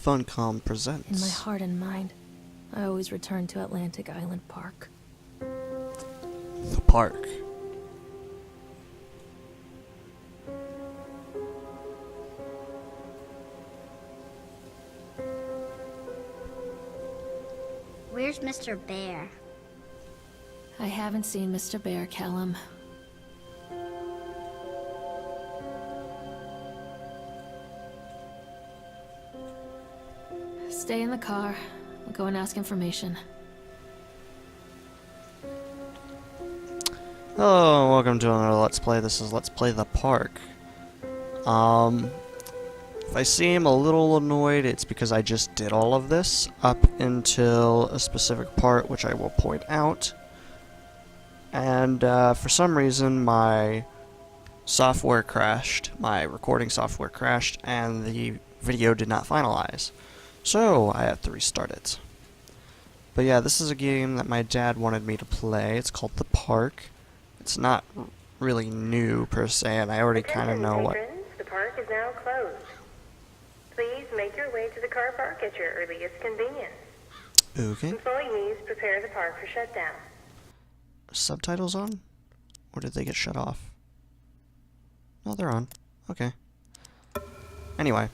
Funcom In presents. my heart and mind, I always return to Atlantic Island Park. The park. Where's Mr. Bear? I haven't seen Mr. Bear, Callum. Stay in the car. I'll go and ask information. Hello, welcome to another Let's Play. This is Let's Play the Park. If I seem a little annoyed, it's because I just did all of this up until a specific part, which I will point out. And for some reason, my software crashed, my recording software crashed, and the video did not finalize. So I had to restart it. But yeah, this is a game that my dad wanted me to play. It's called The Park. It's not really new per se, and I already kind of know what. The park is now closed. Please make your way to the car park at your earliest convenience. Okay. Employees prepare the park for shutdown. Subtitles on? Or did they get shut off? No, they're on. Okay. Anyway.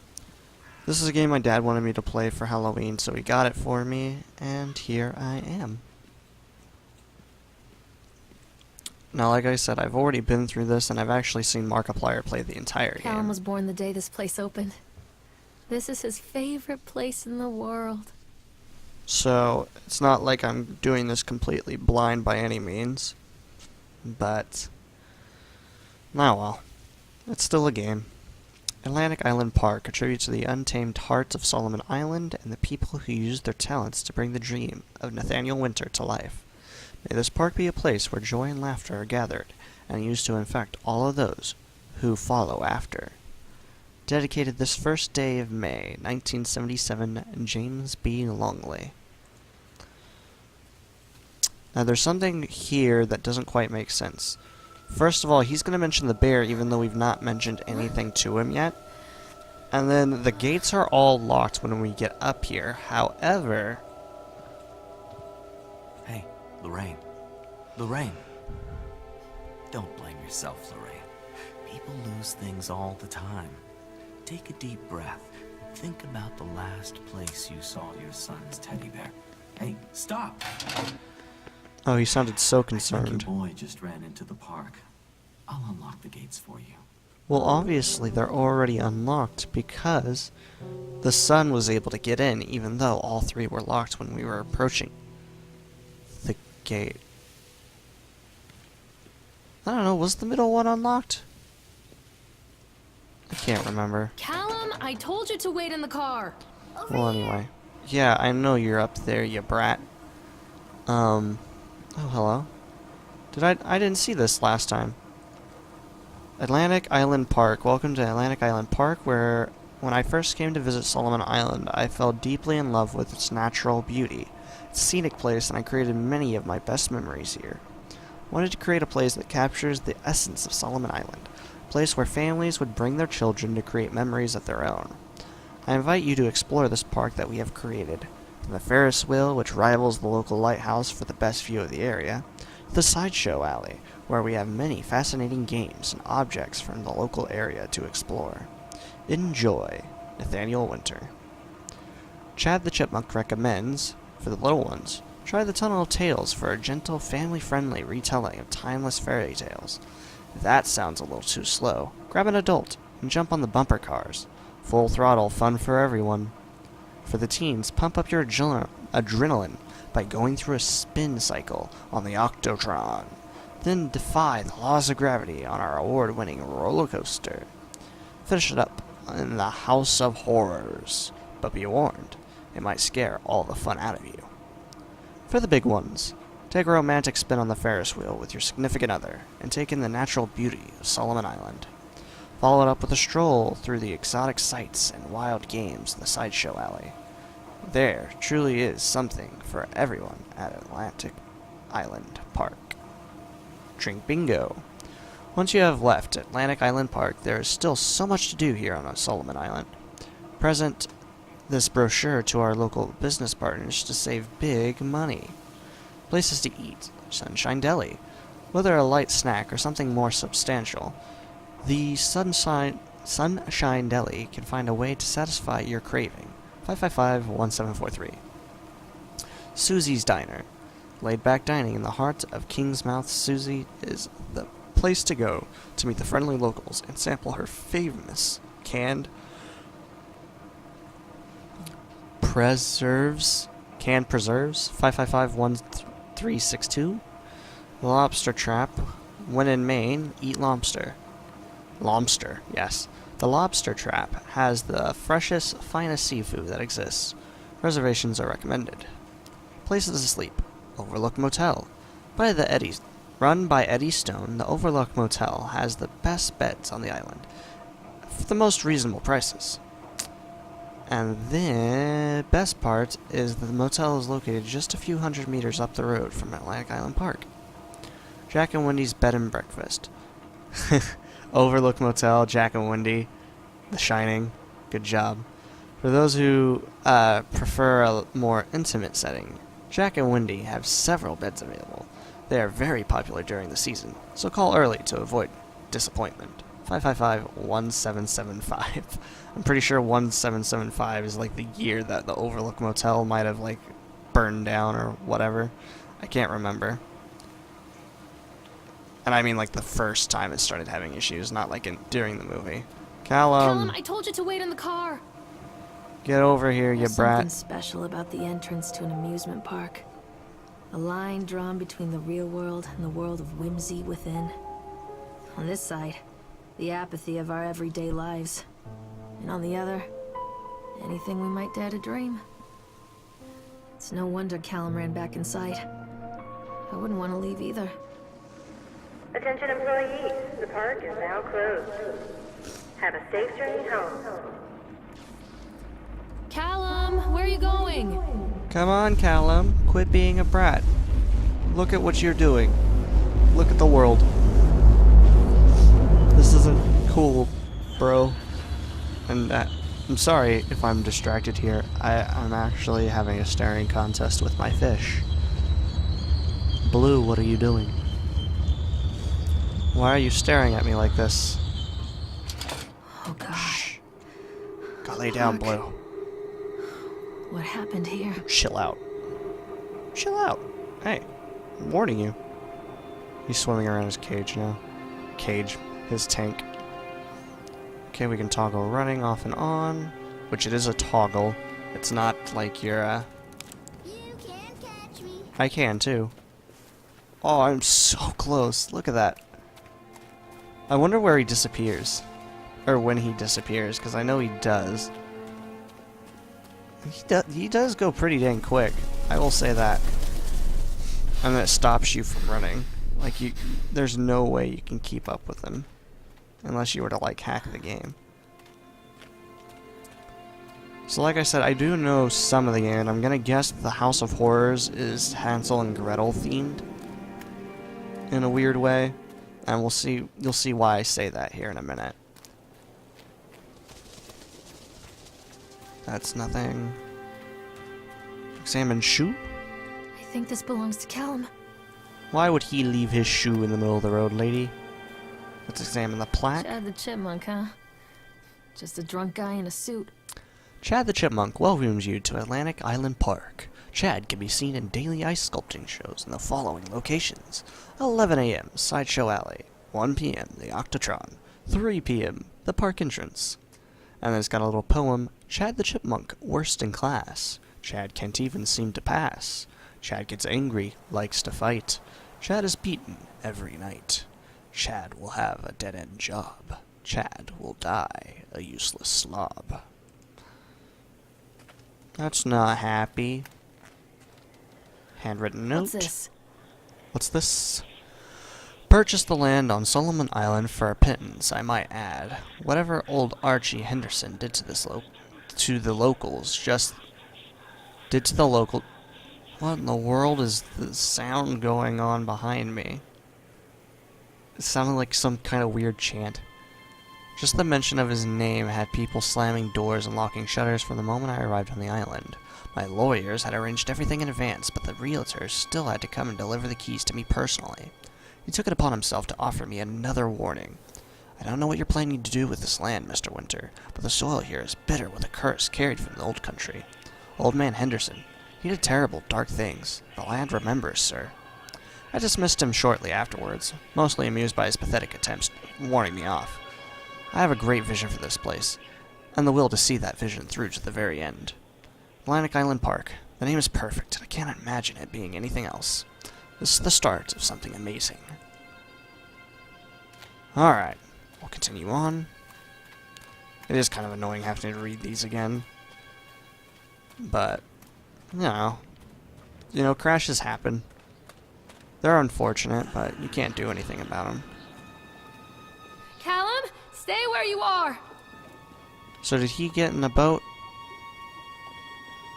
This is a game my dad wanted me to play for Halloween, so he got it for me, and here I am. Now, like I said, I've already been through this, and I've actually seen Markiplier play the entire game. Callum was born the day this place opened. This is his favorite place in the world. So, it's not like I'm doing this completely blind by any means. But, now well, it's still a game. Atlantic Island Park, a tribute to the untamed heart of Solomon Island and the people who used their talents to bring the dream of Nathaniel Winter to life. May this park be a place where joy and laughter are gathered and used to infect all of those who follow after. Dedicated this first day of May, 1977, James B. Longley. Now there's something here that doesn't quite make sense. First of all, he's going to mention the bear even though we've not mentioned anything to him yet. And then the gates are all locked when we get up here. However... Hey, Lorraine. Lorraine. Don't blame yourself, Lorraine. People lose things all the time. Take a deep breath and think about the last place you saw your son's teddy bear. Hey, stop! Oh, he sounded so I concerned. think your boy just ran into the park. I'll unlock the gates for you. Well, obviously they're already unlocked because the sun was able to get in even though all three were locked when we were approaching the gate. I don't know, was the middle one unlocked? I can't remember. Callum, I told you to wait in the car. Well, anyway. Yeah, I know you're up there, you brat. Oh, hello. I didn't see this last time. Atlantic Island Park. Welcome to Atlantic Island Park, where when I first came to visit Solomon Island, I fell deeply in love with its natural beauty. It's a scenic place, and I created many of my best memories here. I wanted to create a place that captures the essence of Solomon Island, a place where families would bring their children to create memories of their own. I invite you to explore this park that we have created. From the Ferris wheel, which rivals the local lighthouse for the best view of the area, to the sideshow alley, where we have many fascinating games and objects from the local area to explore. Enjoy, Nathaniel Winter. Chad the Chipmunk recommends, for the little ones, try the Tunnel of Tales for a gentle, family-friendly retelling of timeless fairy tales. If that sounds a little too slow, grab an adult and jump on the bumper cars. Full throttle fun for everyone. For the teens, pump up your adrenaline by going through a spin cycle on the Octotron. Then defy the laws of gravity on our award-winning roller coaster. Finish it up in the House of Horrors, but be warned, it might scare all the fun out of you. For the big ones, take a romantic spin on the Ferris wheel with your significant other and take in the natural beauty of Solomon Island. Follow it up with a stroll through the exotic sights and wild games in the sideshow alley. There truly is something for everyone at Atlantic Island Park. Drink bingo. Once you have left Atlantic Island Park, there is still so much to do here on Solomon Island. Present, this brochure to our local business partners to save big money. Places to eat. Sunshine Deli. Whether a light snack or something more substantial, the Sunshine Deli can find a way to satisfy your craving. 555-1743. Susie's Diner. Laid-back dining in the heart of Kingsmouth. Susie is the place to go to meet the friendly locals and sample her famous canned preserves. 555-1362. Lobster Trap. When in Maine, eat lobster. Lobster, yes. The Lobster Trap has the freshest, finest seafood that exists. Reservations are recommended. Places to sleep. Overlook Motel. Run by Eddie Stone, the Overlook Motel has the best beds on the island for the most reasonable prices. And the best part is that the motel is located just a few hundred meters up the road from Atlantic Island Park. Jack and Wendy's Bed and Breakfast. Overlook Motel, Jack and Wendy, The Shining. Good job. For those who prefer a more intimate setting, Jack and Wendy have several beds available. They are very popular during the season, so call early to avoid disappointment. 555-1775. I'm pretty sure 1775 is like the year that the Overlook Motel might have like burned down or whatever. I can't remember. And I mean like the first time it started having issues, not like during the movie. Callum, I told you to wait in the car. Get over here, you There's brat. something special about the entrance to an amusement park. A line drawn between the real world and the world of whimsy within. On this side, the apathy of our everyday lives. And on the other, anything we might dare to dream. It's no wonder Callum ran back inside. I wouldn't want to leave either. Attention employees, the park is now closed. Have a safe journey home. Callum, where are you going? Come on, Callum. Quit being a brat. Look at what you're doing. Look at the world. This isn't cool, bro. And I'm sorry if I'm distracted here. I'm actually having a staring contest with my fish. Blue, what are you doing? Why are you staring at me like this? Oh god. Shh. Go lay down, Blue. What happened here? Chill out. Chill out. Hey, I'm warning you. He's swimming around his cage now. His tank. Okay, we can toggle running off and on, which it is a toggle. It's not like you're, You can't catch me. I can too. Oh, I'm so close. Look at that. I wonder where he disappears. Or when he disappears, because I know he does. He does go pretty dang quick. I will say that. And that stops you from running. Like, there's no way you can keep up with him. Unless you were to, like, hack the game. So like I said, I do know some of the game, and I'm gonna guess that the House of Horrors is Hansel and Gretel themed. In a weird way. And you'll see why I say that here in a minute. That's nothing. Examine shoe? I think this belongs to Callum. Why would he leave his shoe in the middle of the road, lady? Let's examine the plaque. Chad the Chipmunk, huh? Just a drunk guy in a suit. Chad the Chipmunk welcomes you to Atlantic Island Park. Chad can be seen in daily ice sculpting shows in the following locations. 11 a.m. Sideshow Alley. 1 p.m. the Octotron. 3 p.m. the park entrance. And then it's got a little poem. Chad the Chipmunk, worst in class. Chad can't even seem to pass. Chad gets angry, likes to fight. Chad is beaten every night. Chad will have a dead-end job. Chad will die a useless slob. That's not happy. Handwritten note. What's this? What's this? Purchase the land on Solomon Island for a pittance, I might add. Whatever old Archie Henderson did to the locals, just did to the local. What in the world is the sound going on behind me? It sounded like some kind of weird chant. Just the mention of his name had people slamming doors and locking shutters from the moment I arrived on the island. My lawyers had arranged everything in advance, but the realtor still had to come and deliver the keys to me personally. He took it upon himself to offer me another warning. I don't know what you're planning to do with this land, Mr. Winter, but the soil here is bitter with a curse carried from the old country. Old man Henderson, he did terrible, dark things. The land remembers, sir. I dismissed him shortly afterwards, mostly amused by his pathetic attempts warning me off. I have a great vision for this place, and the will to see that vision through to the very end. Atlantic Island Park. The name is perfect, and I can't imagine it being anything else. This is the start of something amazing. Alright, we'll continue on. It is kind of annoying having to read these again. But, crashes happen. They're unfortunate, but you can't do anything about them. Callum, stay where you are! So did he get in the boat?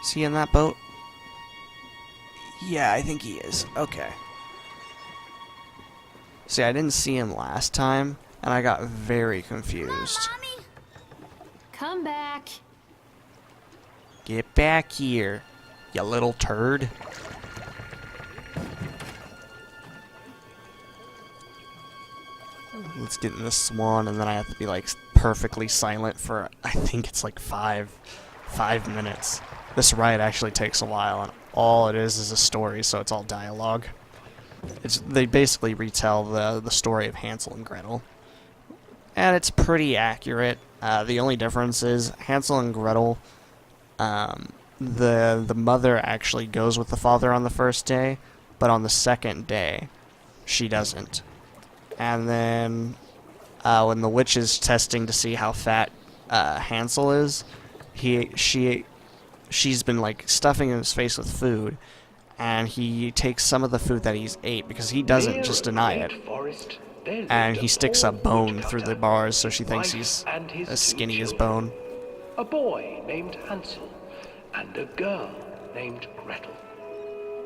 Is he in that boat? Yeah, I think he is. Okay. See, I didn't see him last time, and I got very confused. Mommy! Come back. Get back here, you little turd. Let's get in the swan, and then I have to be like perfectly silent for, I think it's like five minutes. This ride actually takes a while, and all it is a story, so it's all dialogue. They basically retell the story of Hansel and Gretel, and it's pretty accurate. The only difference is Hansel and Gretel, the mother actually goes with the father on the first day, but on the second day, she doesn't. And then when the witch is testing to see how fat Hansel is, she's been like stuffing his face with food, and he takes some of the food that he's ate because he doesn't just deny it. And he sticks a bone through the bars so she thinks he's as skinny as bone. A boy named Hansel and a girl named Gretel.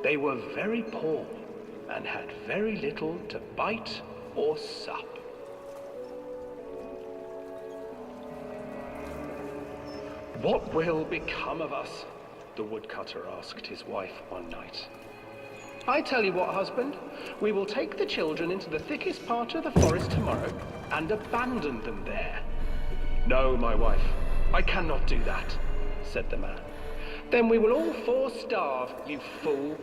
They were very poor and had very little to bite or sup. What will become of us? The woodcutter asked his wife one night. I tell you what, husband, we will take the children into the thickest part of the forest tomorrow and abandon them there. No, my wife, I cannot do that, said the man. Then we will all four starve, you fool.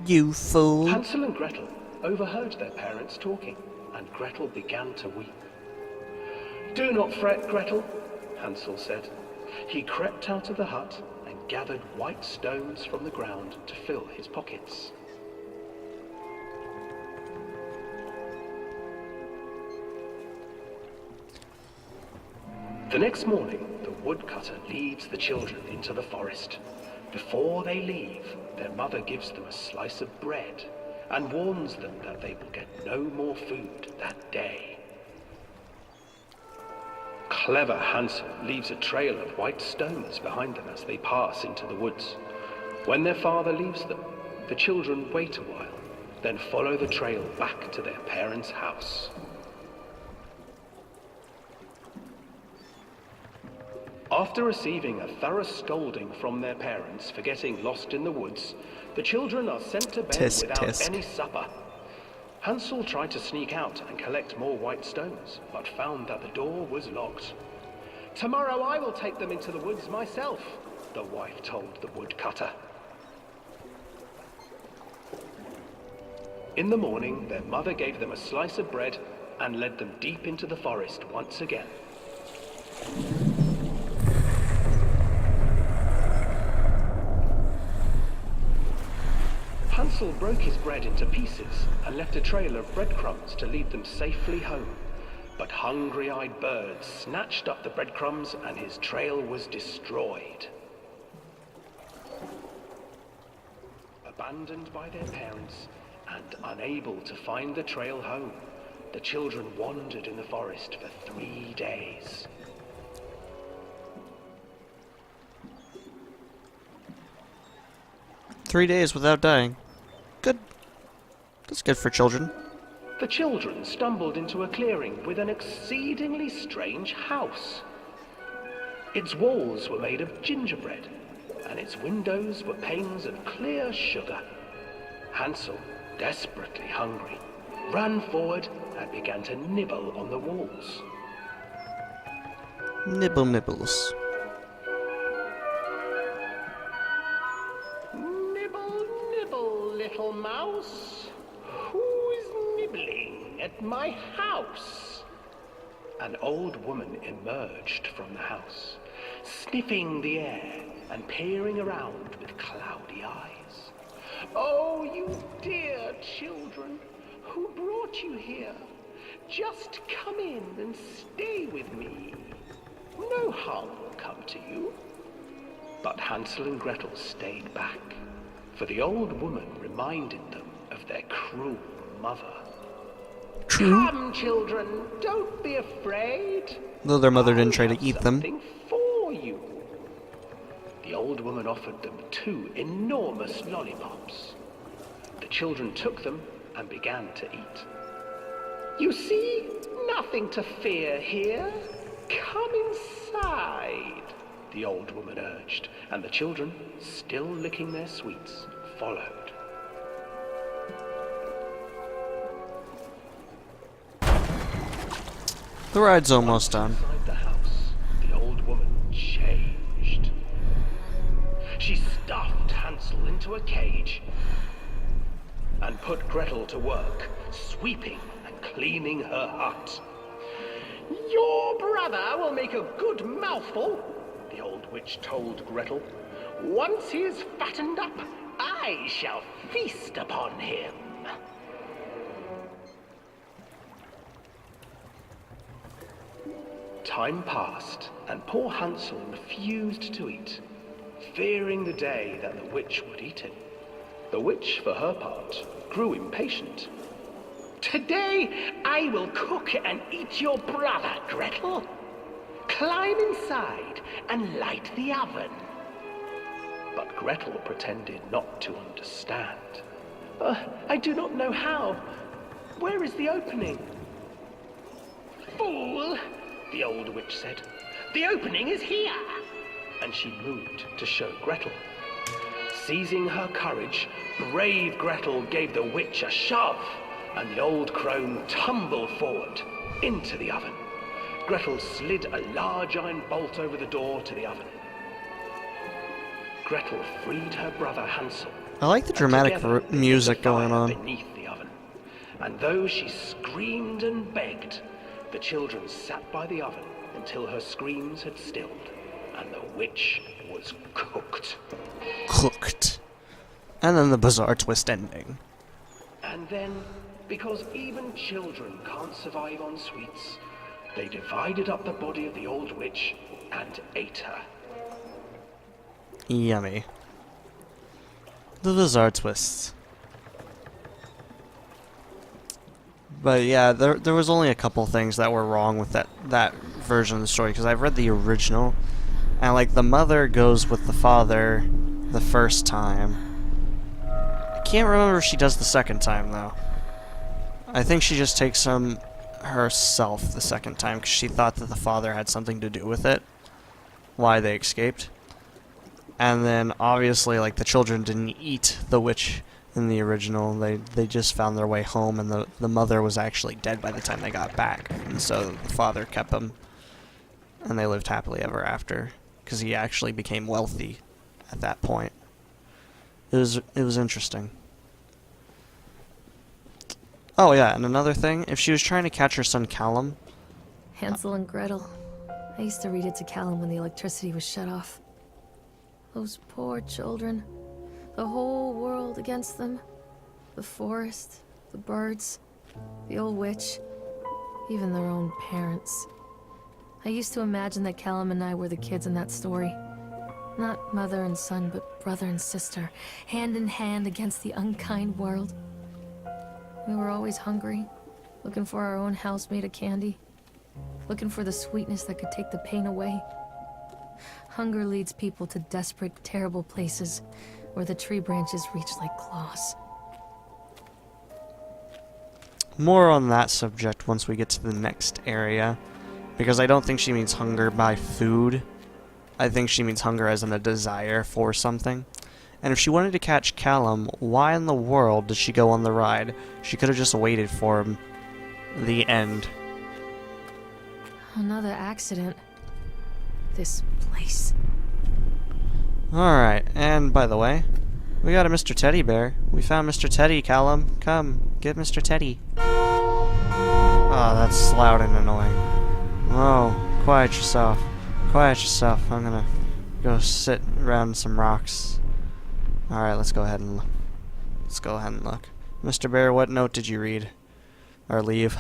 You fool. Hansel and Gretel overheard their parents talking, and Gretel began to weep. Do not fret, Gretel, Hansel said. He crept out of the hut and gathered white stones from the ground to fill his pockets. The next morning, the woodcutter leads the children into the forest. Before they leave, their mother gives them a slice of bread and warns them that they will get no more food that day. Clever Hansel leaves a trail of white stones behind them as they pass into the woods. When their father leaves them, the children wait a while, then follow the trail back to their parents' house. After receiving a thorough scolding from their parents for getting lost in the woods, the children are sent to bed without any supper. Hansel tried to sneak out and collect more white stones, but found that the door was locked. Tomorrow I will take them into the woods myself, the wife told the woodcutter. In the morning, their mother gave them a slice of bread and led them deep into the forest once again. Hansel broke his bread into pieces and left a trail of breadcrumbs to lead them safely home. But hungry-eyed birds snatched up the breadcrumbs and his trail was destroyed. Abandoned by their parents and unable to find the trail home, the children wandered in the forest for 3 days. "3 days without dying. Good. That's good for children." The children stumbled into a clearing with an exceedingly strange house. Its walls were made of gingerbread, and its windows were panes of clear sugar. Hansel, desperately hungry, ran forward and began to nibble on the walls. Nibble nibbles. Nibble, nibble, little mouse. Who is nibbling at my house? An old woman emerged from the house, sniffing the air and peering around with cloudy eyes. Oh, you dear children, who brought you here? Just come in and stay with me. No harm will come to you. But Hansel and Gretel stayed back, for the old woman reminded them of their cruel mother. True. Come, children, don't be afraid. Though their mother didn't I try to have eat them. something for you. The old woman offered them 2 enormous lollipops. The children took them and began to eat. You see, nothing to fear here. Come inside, the old woman urged, and the children, still licking their sweets, followed. The ride's almost done. Inside the house, the old woman changed. She stuffed Hansel into a cage and put Gretel to work, sweeping and cleaning her hut. Your brother will make a good mouthful, the old witch told Gretel. Once he is fattened up, I shall feast upon him. Time passed, and poor Hansel refused to eat, fearing the day that the witch would eat him. The witch, for her part, grew impatient. Today I will cook and eat your brother, Gretel. Climb inside and light the oven. But Gretel pretended not to understand. I do not know how. Where is the opening? Fool, the old witch said. The opening is here. And she moved to show Gretel. Seizing her courage, brave Gretel gave the witch a shove, and the old crone tumbled forward into the oven. Gretel slid a large iron bolt over the door to the oven. Gretel freed her brother Hansel. I like the and dramatic together they lit music the going fire on. beneath the oven. And though she screamed and begged, the children sat by the oven until her screams had stilled, and the witch was cooked. Cooked. And then the bizarre twist ending. And then, because even children can't survive on sweets, they divided up the body of the old witch and ate her. Yummy. The bizarre twists. But yeah, there was only a couple things that were wrong with that version of the story, because I've read the original, and like the mother goes with the father the first time. I can't remember if she does the second time though. I think she just takes him herself the second time because she thought that the father had something to do with it, why they escaped. And then obviously like the children didn't eat the witch in the original. They just found their way home, and the mother was actually dead by the time they got back, and so the father kept them, and they lived happily ever after because he actually became wealthy at that point. It was interesting. Oh yeah, and another thing, if she was trying to catch her son Callum. Hansel and Gretel. I used to read it to Callum when the electricity was shut off. Those poor children. The whole world against them. The forest, the birds, the old witch, even their own parents. I used to imagine that Callum and I were the kids in that story. Not mother and son, but brother and sister, hand in hand against the unkind world. We were always hungry, looking for our own house made of candy, looking for the sweetness that could take the pain away. Hunger leads people to desperate, terrible places where the tree branches reach like claws. more on that subject once we get to the next area, because I don't think she means hunger by food. I think she means hunger as in a desire for something. And if she wanted to catch Callum, why in the world did she go on the ride? She could have just waited for him. The end. Another accident. This place. Alright, and by the way, we got a Mr. Teddy Bear. We found Mr. Teddy, Callum. Come, get Mr. Teddy. Oh, that's loud and annoying. Oh, quiet yourself. Quiet yourself. I'm gonna go sit around some rocks. Alright, let's go ahead and look. Mr. Bear, what note did you read? Or leave?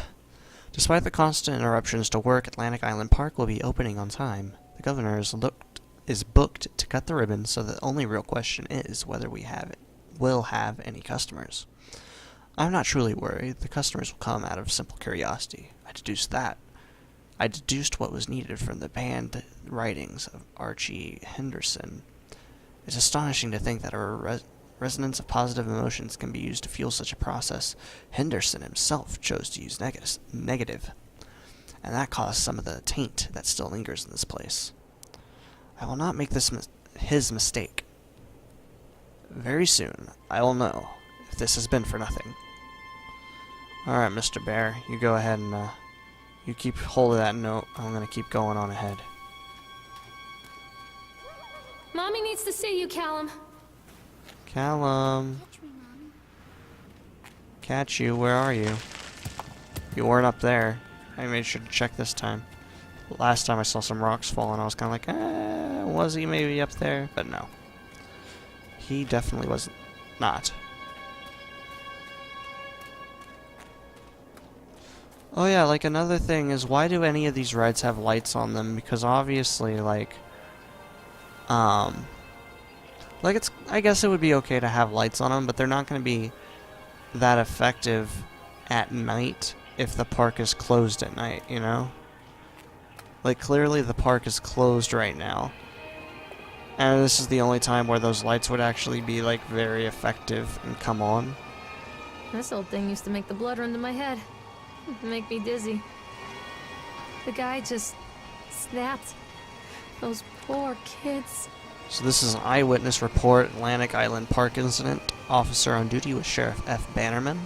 Despite the constant interruptions to work, Atlantic Island Park will be opening on time. The governor is booked to cut the ribbon, so the only real question is whether we will have any customers. I'm not truly worried. The customers will come out of simple curiosity. I deduced what was needed from the banned writings of Archie Henderson. It's astonishing to think that a resonance of positive emotions can be used to fuel such a process. Henderson himself chose to use negative, and that caused some of the taint that still lingers in this place. I will not make this his mistake. Very soon, I will know if this has been for nothing. Alright, Mr. Bear, you go ahead and you keep hold of that note. I'm gonna keep going on ahead. Mommy needs to see you, Callum. Callum. Catch me, Mommy. Catch you, where are you? You weren't up there. I made sure to check this time. Last time I saw some rocks fall and I was kind of like, was he maybe up there? But no. He definitely was not. Oh yeah, like another thing is, why do any of these rides have lights on them? Because obviously, like it's, I guess it would be okay to have lights on them, but they're not going to be that effective at night if the park is closed at night, you know? Like, clearly the park is closed right now. And this is the only time where those lights would actually be, like, very effective and come on. This old thing used to make the blood run to my head. Make me dizzy. The guy just snapped. Those poor kids. So this is an eyewitness report, Atlantic Island Park incident. Officer on duty was Sheriff F. Bannerman.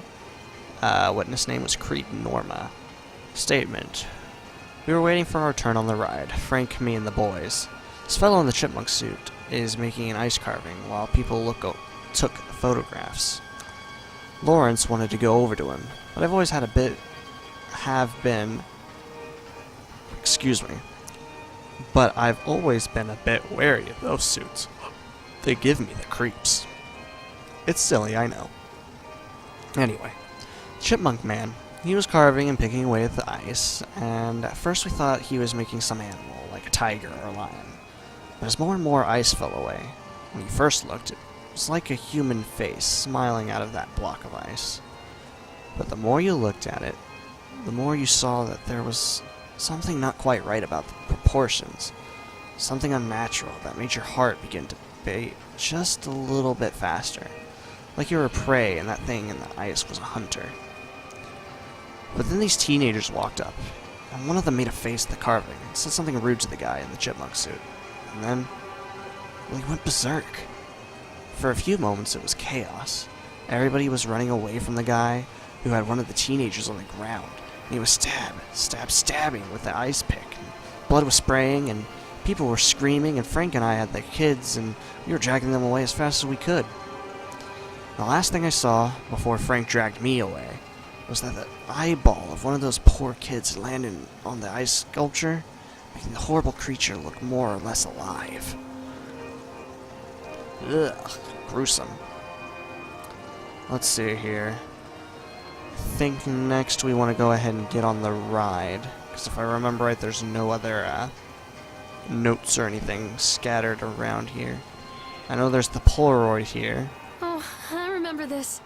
Witness name was Creed Norma. Statement. We were waiting for our turn on the ride. Frank, me, and the boys. This fellow in the chipmunk suit is making an ice carving while people took photographs. Lawrence wanted to go over to him, but I've always but I've always been a bit wary of those suits. They give me the creeps. It's silly, I know. Anyway, Chipmunk Man, he was carving and picking away at the ice, and at first we thought he was making some animal, like a tiger or a lion. But as more and more ice fell away, when he first looked, it was like a human face smiling out of that block of ice. But the more you looked at it, the more you saw that there was something not quite right about the proportions. Something unnatural that made your heart begin to beat just a little bit faster. Like you were prey and that thing in the ice was a hunter. But then these teenagers walked up, and one of them made a face at the carving and said something rude to the guy in the chipmunk suit. And then, well, he went berserk. For a few moments it was chaos. Everybody was running away from the guy who had one of the teenagers on the ground. And he was stabbing with the ice pick. And blood was spraying, and people were screaming, and Frank and I had the kids, and we were dragging them away as fast as we could. The last thing I saw, before Frank dragged me away, was that the eyeball of one of those poor kids landed on the ice sculpture, making the horrible creature look more or less alive. Ugh, gruesome. Let's see here. I think next we want to go ahead and get on the ride, because if I remember right, there's no other notes or anything scattered around here. I know there's the Polaroid here. Oh, I remember this.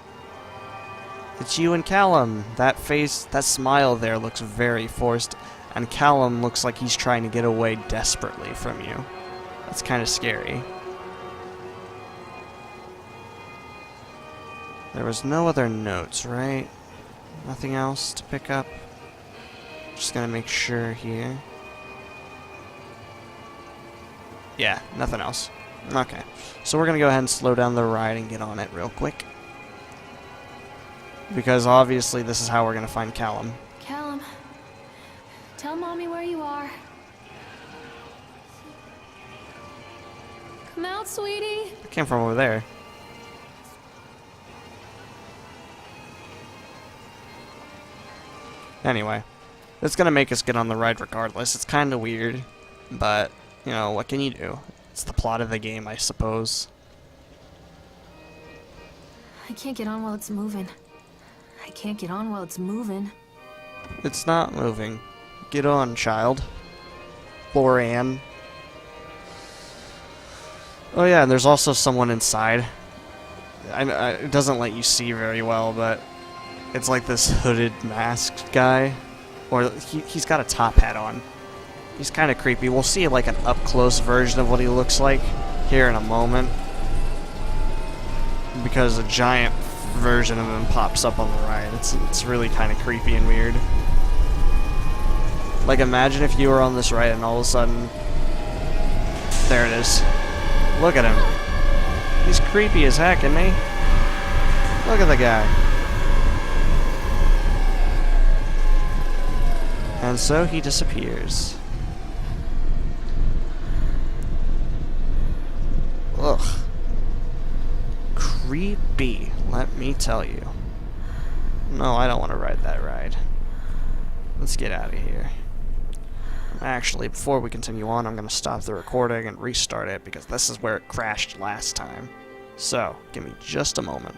It's you and Callum. That face, that smile there looks very forced, and Callum looks like he's trying to get away desperately from you. That's kind of scary. There was no other notes, right? Nothing else to pick up. Just gonna make sure here. Yeah, nothing else. Okay. So we're gonna go ahead and slow down the ride and get on it real quick. Because obviously this is how we're gonna find Callum. Callum, tell Mommy where you are. Come out, sweetie. It came from over there. Anyway, it's gonna make us get on the ride regardless. It's kinda weird, but, you know, what can you do? It's the plot of the game, I suppose. I can't get on while it's moving. I can't get on while it's moving. It's not moving. Get on, child. Loran. Oh yeah, and there's also someone inside. It doesn't let you see very well, but it's like this hooded masked guy. Or he's got a top hat on. He's kind of creepy. We'll see like an up-close version of what he looks like here in a moment. Because a giant version of him pops up on the ride. It's really kind of creepy and weird. Like, imagine if you were on this ride and all of a sudden... There it is. Look at him. He's creepy as heck, isn't he? Look at the guy. And so he disappears. Ugh. Creepy, let me tell you. No, I don't want to ride that ride. Let's get out of here. Actually, before we continue on, I'm going to stop the recording and restart it because this is where it crashed last time. So, give me just a moment.